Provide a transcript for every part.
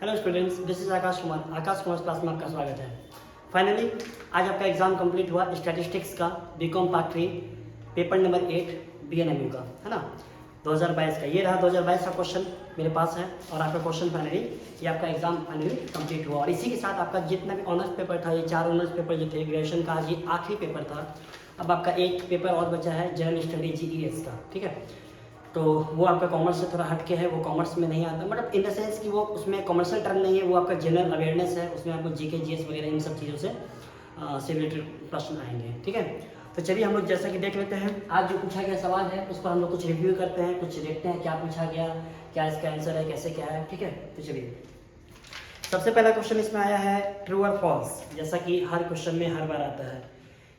Hello students, this is Akash Kumar class में आपका स्वागत है। फाइनली आज आपका एग्जाम कंप्लीट हुआ स्टैटिस्टिक्स का BCom part 3 paper number 8 BNMU का, है ना, 2022 का। ये रहा 2022 का क्वेश्चन मेरे पास है और आपका क्वेश्चन फाइनली ये आपका एग्जाम फाइनली कंप्लीट हुआ। और इसी के साथ आपका जितना भी ऑनर्स पेपर था, ये 4 ऑनर्स पेपर जो थे ग्रेजुएशन का, आज ये आखिरी पेपर था। अब आपका एक पेपर और बचा है जनरल स्टडी जीईएस का, ठीक है। तो वो आपका कॉमर्स से थोड़ा हटके है, वो कॉमर्स में नहीं आता, मतलब इन द सेंस कि वो उसमें कॉमर्शियल टर्म नहीं है, वो आपका जनरल अवेयरनेस है, उसमें आपको जीके जीएस वगैरह इन सब चीज़ों से रिलेटेड प्रश्न आएंगे, ठीक है। तो चलिए हम लोग जैसा कि देख लेते हैं आज जो पूछा गया सवाल है उस पर हम लोग कुछ रिव्यू करते हैं, कुछ देखते हैं क्या पूछा गया, क्या इसका आंसर है, कैसे क्या है, ठीक है। तो चलिए सबसे पहला क्वेश्चन इसमें आया है ट्रू और फॉल्स, जैसा कि हर क्वेश्चन में हर बार आता है,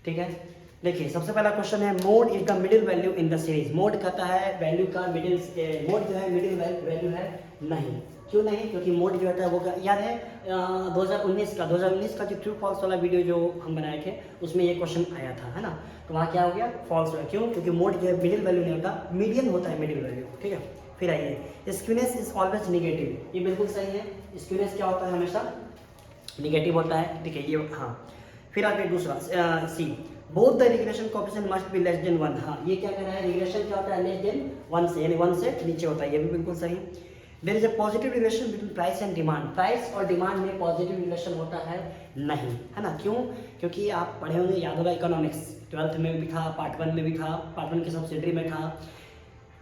ठीक है। देखिए सबसे पहला क्वेश्चन है mode is the middle value in the series. Mode कहता है वैल्यू का मिडिल, मोड जो है मिडिल वैल्यू है नहीं। क्यों नहीं? क्योंकि मोड जो है वो याद है 2019 का जो ट्रू फॉल्स वाला वीडियो जो हम बनाए थे उसमें ये क्वेश्चन आया था, है ना। तो वहाँ क्या हो गया? फॉल्स हो गया। क्यों? क्योंकि मोड जो है मिडिल वैल्यू नहीं होता, मीडियन होता है मिडिल वैल्यू, ठीक है। फिर आइए स्क्यूनेस इज ऑलवेज निगेटिव, ये बिल्कुल सही है। स्क्यूनेस क्या होता है? हमेशा निगेटिव होता है, ठीक है, ये हाँ। फिर आगे दूसरा C, both the regression coefficient must be less than 1। हाँ, ये क्या कह रहा है? रिग्रेशन क्या होता है? लेस देन 1 से, यानी 1 से नीचे होता है, ये भी बिल्कुल सही है। There is a positive relation between price and demand. Price और डिमांड में पॉजिटिव रिलेशन होता है नहीं, है ना। क्यों? क्योंकि आप पढ़े होंगे, याद होगा इकोनॉमिक्स 12th में भी था, पार्ट 1 में भी था, पार्ट 1 की सब्सिडरी में था।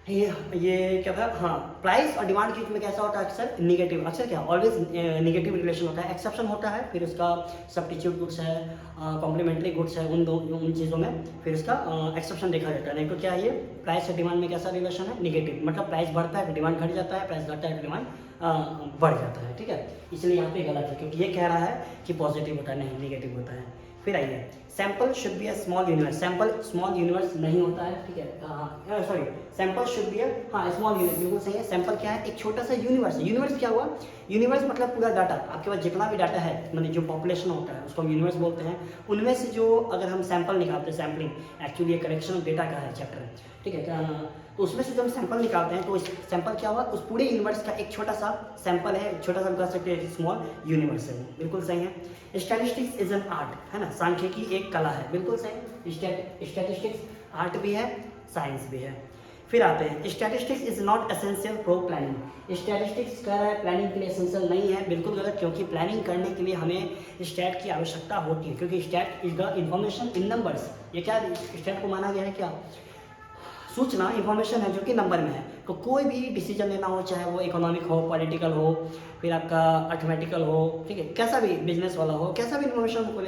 ये क्या था? हाँ, प्राइस और डिमांड के बीच में कैसा होता है? अक्सर निगेटिव, अक्सर क्या ऑलवेज निगेटिव रिलेशन होता है। एक्सेप्शन होता है, फिर उसका सब्स्टिट्यूट गुड्स है, कॉम्प्लीमेंट्री गुड्स है, उन चीज़ों में फिर उसका एक्सेप्शन देखा जाता है। नहीं तो क्या है, ये प्राइस और डिमांड में कैसा रिलेशन है? निगेटिव, मतलब प्राइस बढ़ता है फिर डिमांड घट जाता है, प्राइस घटता है फिर डिमांड बढ़ जाता है, ठीक है। इसलिए यहाँ पे गलत है, क्योंकि ये कह रहा है कि पॉजिटिव होता है, नहीं निगेटिव होता है। फिर आइए sample should be a small universe. Sample small universe नहीं होता है, ठीक है। हाँ सॉरी, सैंपल शुड बी हाँ स्मॉल यूनिवर्स, बिल्कुल सही है। सैंपल क्या है? एक छोटा सा यूनिवर्स है। यूनिवर्स क्या हुआ? यूनिवर्स मतलब पूरा डाटा, आपके पास जितना भी डाटा है, मतलब जो पॉपुलेशन होता है उसको हम यूनिवर्स बोलते हैं। उनमें से जो अगर हम सैंपल निकालते हैं, सैम्पलिंग एक्चुअली ये कलेक्शन ऑफ डेटा का है चैप्टर, ठीक है। तो उसमें से जब हम सैंपल निकालते हैं तो सैंपल क्या हुआ? उस पूरे यूनिवर्स का एक छोटा सा सैंपल है, छोटा सा हम कह सकते हैं स्मॉल यूनिवर्स है, बिल्कुल सही है। स्टैटिस्टिक्स इज एन आर्ट, है ना, सांख्यिकी एक कला है, बिल्कुल सही। स्टैटिस्टिक्स आर्ट भी है, साइंस भी है। फिर आते हैं statistics is not essential for planning. Statistics कह रहा है प्लानिंग के लिए एसेंशियल नहीं है, बिल्कुल गलत। क्योंकि प्लानिंग करने के लिए हमें स्टैट की आवश्यकता होती है, क्योंकि stat is the information in numbers. ये क्या स्टैट को माना गया है? क्या सूचना, इंफॉर्मेशन है जो कि नंबर में है। तो कोई भी डिसीजन लेना हो, चाहे वो इकोनॉमिक हो, पॉलिटिकल हो, फिर आपका अर्थमेटिकल हो, ठीक है, कैसा भी बिजनेस वाला हो, कैसा भी इंफॉर्मेशन को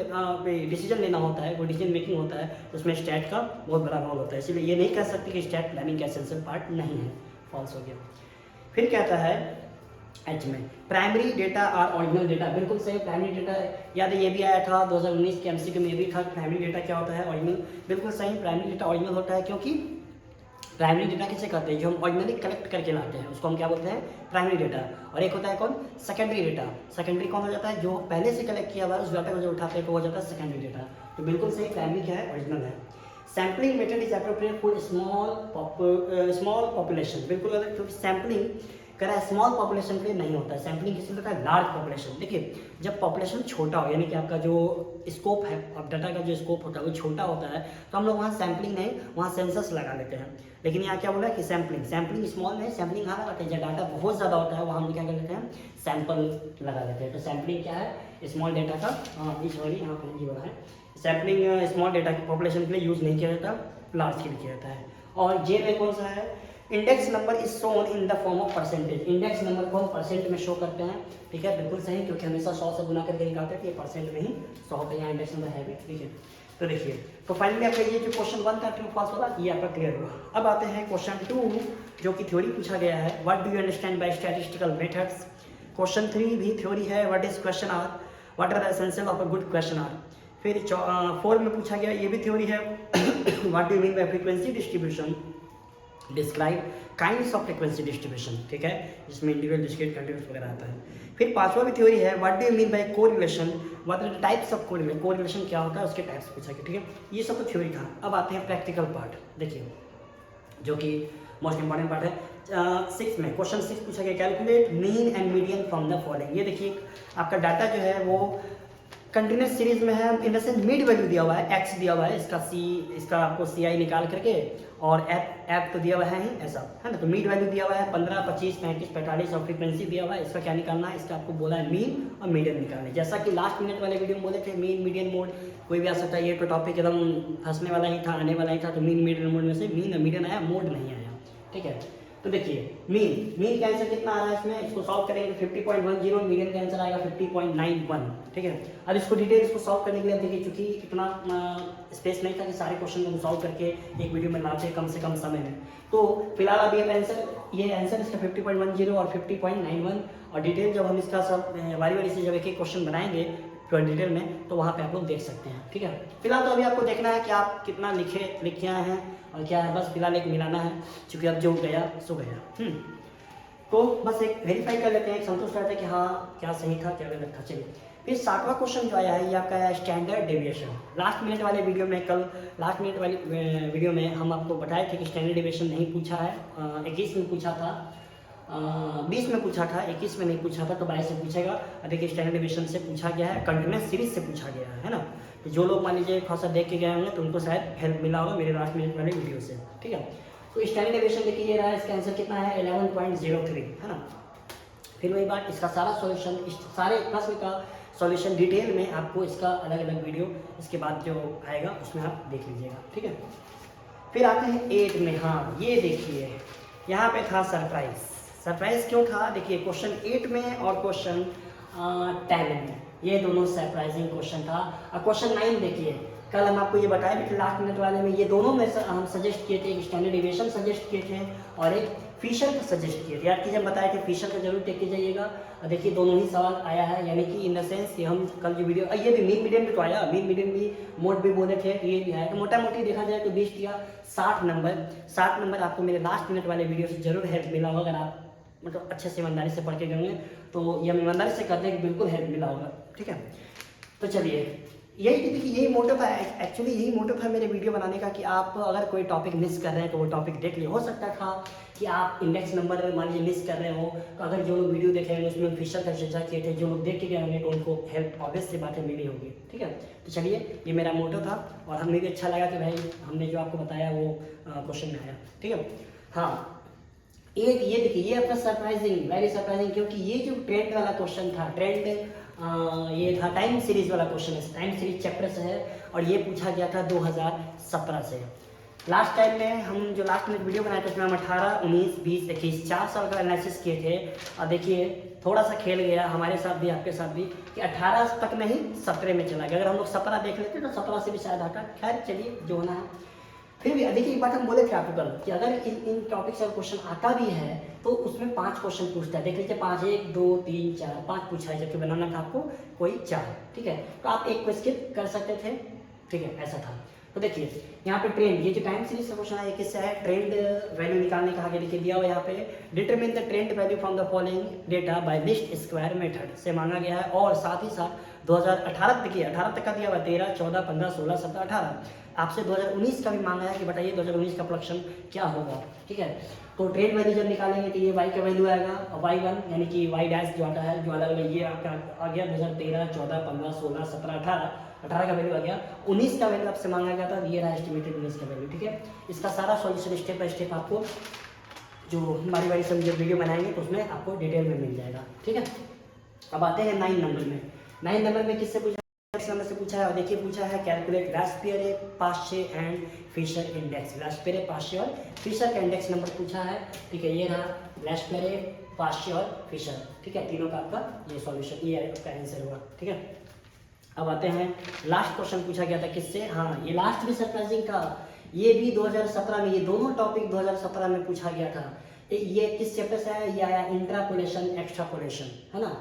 डिसीजन लेना होता है, वो डिसीजन मेकिंग होता है, उसमें स्टैट का बहुत बड़ा रोल होता है। इसलिए ये नहीं कह सकते कि स्टैट प्लानिंग का एसेंशियल पार्ट नहीं है, फॉल्स हो गया। फिर कहता है एच में प्राइमरी डेटा और ओरिजिनल डेटा, बिल्कुल सही। प्राइमरी डेटा याद है, ये भी आया था 2019 के एमसीक्यू में, ये भी था। प्राइमरी डेटा क्या होता है? ओरिजिनल, बिल्कुल सही। प्राइमरी डेटा ओरिजिनल होता है, क्योंकि प्राइमरी डेटा किसे कहते हैं? जो हम ऑर्डिनरी कलेक्ट करके लाते हैं उसको हम क्या बोलते हैं? Primary data. और एक होता है कौन? Secondary data. सेकेंडरी कौन हो जाता है? जो पहले से कलेक्ट किया हुआ है उस डाटा को जो उठाते हैं तो हो जाता है सेकेंडरी डेटा। तो बिल्कुल सही, प्राइमरी क्या है? ओरिजिनल है। Sampling method is appropriate for small population, बिल्कुल गलत। क्योंकि सैम्पलिंग कह रहा है स्मॉल पॉपुलेशन के लिए नहीं होता है। सैम्पलिंग किसी होता है? Large population. देखिए जब पॉपुलेशन छोटा हो, यानी कि आपका जो स्कोप है, अब डाटा का जो स्कोप होता है वो छोटा होता है, तो हम लोग वहाँ सैम्पलिंग नहीं, वहाँ सेंसस लगा लेते हैं। लेकिन यहाँ क्या बोला कि सैम्पलिंग, सैम्पलिंग स्मॉल में सैम्पलिंग कहाँ लगाते हैं? जब डाटा बहुत ज़्यादा होता है वहाँ हम क्या कर लेते हैं? सैंपल लगा लेते हैं। तो सैम्पलिंग क्या है? स्मॉल डेटा का, सॉरी यहाँ पर जी बोला है, सैम्पलिंग स्मॉल डेटा की पॉपुलेशन के लिए यूज़ नहीं किया जाता, लार्ज के लिए किया जाता है। और जे में कौन सा है? Index number is shown in the form of percentage. Index number को हम परसेंट में शो करते हैं, ठीक है, बिल्कुल सही। क्योंकि हमेशा 100 से गुना करके निकालते हैं, ये परसेंट में ही 100 होता है, यहाँ इंडेक्स नंबर है भी, ठीक है। तो देखिए, तो फाइनली आपका ये जो क्वेश्चन 1 था ट्रू फॉल्स वाला, ये आपका क्लियर हुआ। अब आते हैं क्वेश्चन 2 जो कि थ्योरी पूछा गया है, what do you understand by statistical methods. Question 3 भी थ्योरी है, what is questionnaire, what are the essential of a good questionnaire. फिर 4 में पूछा गया, ये भी थ्योरी है, what do you mean by frequency distribution, describe kinds of frequency distribution, ठीक है, जिसमें इंडिविजुअल, डिस्क्रीट, कंटीन्यूअस वगैरह आता है। फिर 5वां भी थ्योरी है, what do you mean by correlation, what are the types of correlation, correlation क्या होता है उसके टाइप्स पूछा गया, ठीक है। ये सब तो थ्योरी था। अब आते हैं प्रैक्टिकल पार्ट। देखिए जो कि मोस्ट इंपॉर्टेंट पार्ट है। 6 में क्वेश्चन 6 पूछा गया, calculate mean and median from the following. ये देखिए आपका डाटा जो है वो कंटिन्यूस सीरीज में है, in the sense mid value दिया हुआ है, एक्स दिया हुआ है, इसका आपको सी आई निकाल करके, और एप तो दिया हुआ है ही ऐसा, है ना। तो मिड वैल्यू दिया हुआ है 15, 25, 35, 45 और फ्रीक्वेंसी दिया हुआ है। इसका क्या निकालना है, इसका आपको बोला है मीन और मीडियन निकालना है। जैसा कि लास्ट मिनट वाले वीडियो में बोले थे, मीन मीडियन मोड कोई भी आ सकता है, ये तो टॉपिक एकदम फंसने वाला ही था, आने वाला ही था। तो मीन मीडियन मोड में से मीन और मीडियन आया, मोड नहीं आया, ठीक है। तो देखिए मीन का आंसर कितना आ रहा है इसमें, इसको सॉल्व करेंगे तो 50.10, मीडियन का आंसर आएगा 50.91, ठीक है। अब इसको डिटेल इसको सॉल्व करने के लिए देखिए, चूंकि इतना स्पेस नहीं था कि सारे क्वेश्चन को सॉल्व करके एक वीडियो में लाते कम से कम समय में। तो फिलहाल अभी ये आंसर इसका 50.10 और 50.91, और डिटेल जब हम इसका सब बारी से जब एक एक क्वेश्चन बनाएंगे तो डिटेल में, तो वहाँ पे आप लोग देख सकते हैं, ठीक है। फिलहाल तो अभी आपको देखना है कि आप कितना लिखे आए हैं और क्या है, बस फिलहाल एक मिलाना है, क्योंकि अब जो गया सो गया। तो बस एक वेरीफाई कर लेते हैं, एक संतुष्ट रहता है कि हाँ क्या सही था क्या गलत था। चलिए फिर 7वां क्वेश्चन जो आया है, ये आपका है स्टैंडर्ड डेविएशन। लास्ट मिनट वाले वीडियो में, कल लास्ट मिनट वाली वीडियो में हम आपको बताए थे कि स्टैंडर्ड डेविएशन नहीं पूछा है, 21 में पूछा था, 20 में पूछा था, 21 में नहीं पूछा था, तो 22 से पूछेगा। देखिए स्टैंडर्ड डेविएशन से पूछा गया है, कंटिन्यूस सीरीज से पूछा गया है ना। तो जो लोग मान लीजिए थोड़ा सा देख के गए होंगे तो उनको शायद हेल्प मिला होगा मेरे लास्ट मिनट वाले वीडियो से, ठीक है। तो स्टैंडर्ड डेविएशन देखिए ये रहा, इसका आंसर कितना है 11.03, है ना। फिर वही बात, इसका सारा सॉल्यूशन, सारे प्रश्न का सॉल्यूशन डिटेल में आपको इसका अलग अलग वीडियो इसके बाद जो आएगा उसमें आप देख लीजिएगा, ठीक है। फिर आते हैं 8 में। हाँ ये देखिए यहाँ पे था सरप्राइज क्यों था, देखिए क्वेश्चन 8 में और क्वेश्चन 10 में, ये दोनों सरप्राइजिंग क्वेश्चन था। और क्वेश्चन 9 देखिए, कल हम आपको ये बताया भी थे लास्ट मिनट वाले में, ये दोनों में हम सजेस्ट किए थे, एक स्टैंडर्ड डेविएशन सजेस्ट किए थे और एक फिशर को सजेस्ट किए थे। याद कीजिए, हम बताए थे फिशर को जरूर टेक के जाइएगा। और देखिए दोनों ही सवाल आया है, यानी कि इन द सेंस ये हम कल जो वीडियो, ये भी मीन मीडियम भी तो आया, मीन मीडियम भी मोड भी बोले थे, ये भी आया। तो मोटा मोटी देखा जाए तो 20 या 60 नंबर आपको मेरे लास्ट मिनट वाले वीडियो से जरूर हेल्प मिला होगा। अगर आप मतलब अच्छे से ईमानदारी से पढ़ के गए तो ये हम ईमानदारी से करते हैं कि बिल्कुल हेल्प मिला होगा, ठीक है। तो चलिए यही देखिए, यही मोटिव था एक्चुअली, यही मोटिव था मेरे वीडियो बनाने का कि आप अगर कोई टॉपिक मिस कर रहे हैं तो वो टॉपिक देख लिए। हो सकता था कि आप इंडेक्स नंबर मान लीजिए मिस कर रहे हो, तो अगर जो लोग वीडियो देख रहे हैं उसमें फिशर का चर्चा किए थे, जो लोग देख के गए होंगे तो उनको हेल्प ऑब्वियस से बातें मिली होगी, ठीक है। तो चलिए ये मेरा मोटिव था और हमें भी अच्छा लगा कि भाई हमने जो आपको बताया वो क्वेश्चन में आया, ठीक है। हाँ ये देखिए, ये अपना सरप्राइजिंग, वेरी सरप्राइजिंग, क्योंकि ये जो ट्रेंड वाला क्वेश्चन था, ये था टाइम सीरीज वाला क्वेश्चन है, टाइम सीरीज चैप्टर से है और ये पूछा गया था 2017 से। लास्ट टाइम में हम जो लास्ट मिनट वीडियो बनाए थे उसमें हम 18, 19, 20, 21 4 साल का एनालिसिस किए थे। और देखिए थोड़ा सा खेल गया हमारे साथ भी आपके साथ भी कि 18 तक नहीं 17 में चला गया। अगर हम लोग 17 देख लेते तो 17 से भी शायद हटा, खैर चलिए जो होना है। फिर भी देखिए एक बात हम बोले थे आपको कल कि अगर इन टॉपिक से क्वेश्चन आता भी है तो उसमें 5 क्वेश्चन पूछता है। देख लीजिए 5, 1, 2, 3, 4, 5 पूछा है, जबकि बनाना था आपको कोई 4, ठीक है। तो आप एक को स्किप कर सकते थे, ठीक है, ऐसा था। तो देखिए यहाँ पे ट्रेंड, ये जो टाइम सीरीज का क्वेश्चन है किससे है, ट्रेंड वैल्यू निकालने का आगे देखिए दिया हुआ यहाँ पे, determine the trend value from the following data bye least square method से मांगा गया है। और साथ ही साथ 2018 देखिए 18 तक का दिया हुआ 13, 14, 15, 16, 17, 18 आपसे 2019 का भी मांगा है कि बताइए 2019 का प्रोडक्शन क्या होगा, ठीक है। तो ट्रेंड वैल्यू जब निकालेंगे तो ये y का वैल्यू आएगा, y1 यानी कि y डैश जो आता है जो अलग अलग, ये आपका आ गया 2013, 14, 15, 16, 17, 18 का वैल्यू आ गया। 19 का वैल्यू आपसे मांगा गया था, ये रहा एस्टिमेटेड 19 का वैल्यू, ठीक है। इसका सारा सॉल्यूशन स्टेप बाय स्टेप आपको जो हमारी बारी से जब वीडियो बनाएंगे तो उसमें आपको डिटेल में मिल जाएगा, ठीक है। अब आते हैं 9 नंबर में। 9 नंबर में किससे पूछा, नंबर से पूछा है। और देखिए पूछा है कैलकुलेट रास्पियरे, पास्चे एंड फिशर इंडेक्स। रास्पियरे, पास्चे और फिशर का इंडेक्स नंबर पूछा है, ठीक है। ये रहा रास्पियरे, पास्चे और फिशर, ठीक है। तीनों का आपका ये सॉल्यूशन, ये आपका आंसर होगा, ठीक है। अब आते हैं लास्ट क्वेश्चन पूछा गया था किससे, हाँ ये लास्ट भी सरप्राइजिंग था, ये भी 2017 में, ये दोनों टॉपिक 2017 में पूछा गया था। ये किस चैप्टर से आया, ये आया इंट्रापोलेशन एक्स्ट्रापोलेशन, है ना।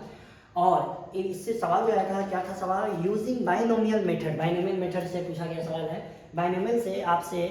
और इससे सवाल जो आया था, क्या था सवाल, using binomial method, binomial method से पूछा गया सवाल है। बाइनोमियल से आपसे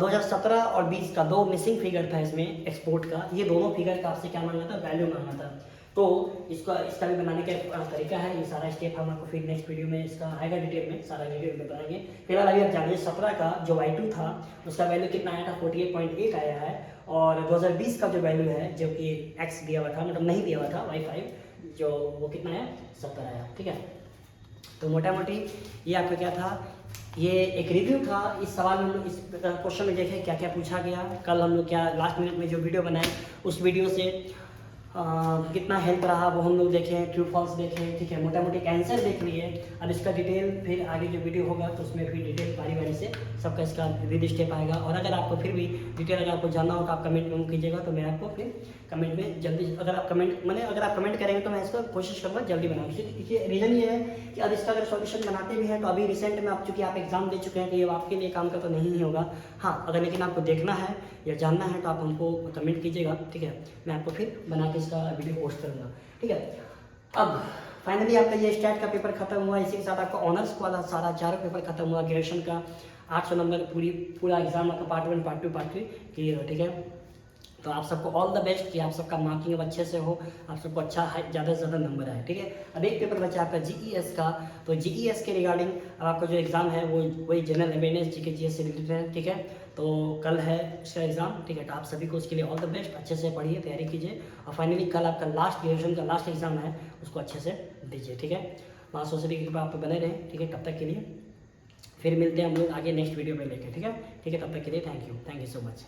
2017 और 20 का 2 मिसिंग फिगर था इसमें एक्सपोर्ट का, ये दोनों फिगर का आपसे क्या मांगा था, वैल्यू मांगा था। तो इसका भी बनाने का तरीका है, ये सारा स्टेप हम आपको फिर नेक्स्ट वीडियो में इसका आएगा डिटेल में, सारा डिटेल में बताएंगे। फिलहाल अभी आप जानिए 17 का जो y2 था उसका वैल्यू कितना आया था, 48.8 आया है। और 2020 का जो वैल्यू है जो कि x दिया हुआ था, मतलब नहीं दिया हुआ था y5, जो वो कितना है 70 आया। ठीक है, तो मोटा मोटी ये आपका क्या था, ये एक रिव्यू था। इस सवाल में हम लोग इस क्वेश्चन में देखें क्या क्या पूछा गया। कल हम लोग क्या लास्ट मिनट में जो वीडियो बनाए उस वीडियो से कितना हेल्प रहा वो हम लोग देखें, ट्रू फॉल्स देखें। ठीक है, मोटा मोटी आंसर देख लिए। अब इसका डिटेल फिर आगे जो वीडियो होगा तो उसमें फिर डिटेल बारी बारी से सबका इसका विद स्टेप आएगा। और अगर आपको फिर भी डिटेल अगर आपको जानना हो तो आप कमेंट में कीजिएगा, तो मैं आपको फिर कमेंट में जल्दी, अगर आप कमेंट करेंगे तो मैं इसको कोशिश करूँगा जल्दी बनाऊँ। देखिए रीज़न ये है कि अब इसका अगर सॉल्यूशन बनाते भी हैं तो अभी रिसेंट में आप चूँकि आप एग्जाम दे चुके हैं तो ये आपके लिए काम का तो नहीं ही होगा। हाँ, अगर लेकिन आपको देखना है या जानना है तो आप हमको कमेंट कीजिएगा। ठीक है, मैं आपको फिर बना के इसका वीडियो पोस्ट करूँगा। ठीक है, अब फाइनली आपका ये स्टैट का पेपर खत्म हुआ। इसी के साथ आपका ऑनर्स वाला सारा 4 पेपर खत्म हुआ। ग्रेजुएशन का 800 नंबर पूरा एग्जाम आपका पार्ट 1 पार्ट 2 पार्ट 3 क्लियर हो। ठीक है, तो आप सबको ऑल द बेस्ट कि आप सबका मार्किंग अब अच्छे से हो, आप सबको अच्छा ज़्यादा से ज़्यादा नंबर आए। ठीक है, अब एक पेपर बचा आपका जीईएस का। तो जीईएस के रिगार्डिंग अब आपका जो एग्ज़ाम है वो वही जनरल अवेयरनेस जीके जीएस से रिलेटेड है। ठीक है, तो कल है इसका एग्ज़ाम। ठीक है, तो आप सभी को उसके लिए ऑल द बेस्ट, अच्छे से पढ़िए, तैयारी कीजिए। और फाइनली कल आपका लास्ट ग्रेजुएशन का लास्ट एग्ज़ाम है, उसको अच्छे से दीजिए। ठीक है, माँ सरस्वती की कृपा आप पे बने रहें। ठीक है, तब तक के लिए फिर मिलते हैं हम लोग आगे नेक्स्ट वीडियो में लेकर। ठीक है, तब तक के लिए थैंक यू सो मच।